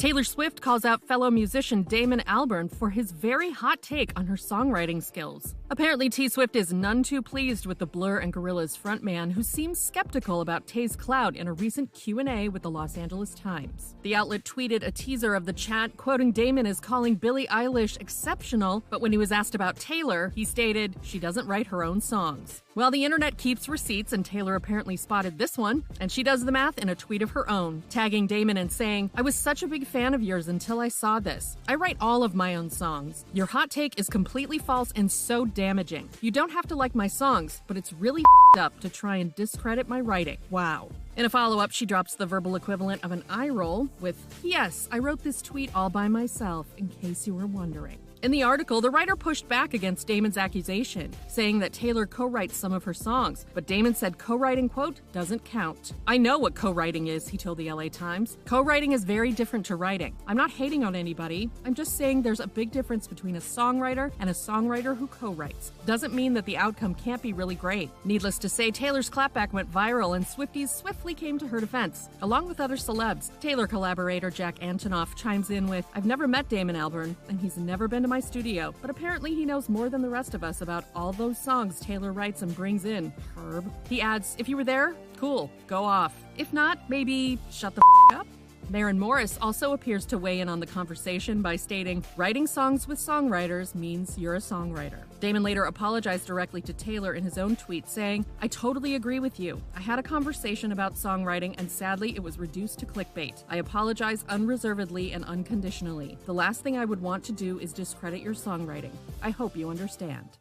Taylor Swift calls out fellow musician Damon Albarn for his very hot take on her songwriting skills. Apparently, T-Swift is none too pleased with the Blur and Gorillaz frontman, who seems skeptical about Tay's clout in a recent Q&A with the Los Angeles Times. The outlet tweeted a teaser of the chat, quoting Damon as calling Billie Eilish exceptional, but when he was asked about Taylor, he stated, "She doesn't write her own songs." Well, the internet keeps receipts, and Taylor apparently spotted this one, and she does the math in a tweet of her own, tagging Damon and saying, "I was such a big fan of yours until I saw this. I write all of my own songs. Your hot take is completely false and so damaging. You don't have to like my songs, but it's really up to try and discredit my writing. Wow." In a follow-up, she drops the verbal equivalent of an eye roll with, "Yes, I wrote this tweet all by myself, in case you were wondering." In the article, the writer pushed back against Damon's accusation, saying that Taylor co-writes some of her songs, but Damon said co-writing, quote, "doesn't count." "I know what co-writing is," he told the LA Times. "Co-writing is very different to writing. I'm not hating on anybody. I'm just saying there's a big difference between a songwriter and a songwriter who co-writes. Doesn't mean that the outcome can't be really great." Needless to say, Taylor's clapback went viral, and Swifties swiftly came to her defense, along with other celebs. Taylor collaborator Jack Antonoff chimes in with, "I've never met Damon Albarn, and he's never been to my studio, but apparently he knows more than the rest of us about all those songs Taylor writes and brings in, Herb." He adds, "If you were there, cool, go off. If not, maybe shut the up." Maren Morris also appears to weigh in on the conversation by stating, "Writing songs with songwriters means you're a songwriter." Damon later apologized directly to Taylor in his own tweet, saying, "I totally agree with you. I had a conversation about songwriting, and sadly it was reduced to clickbait. I apologize unreservedly and unconditionally. The last thing I would want to do is discredit your songwriting. I hope you understand."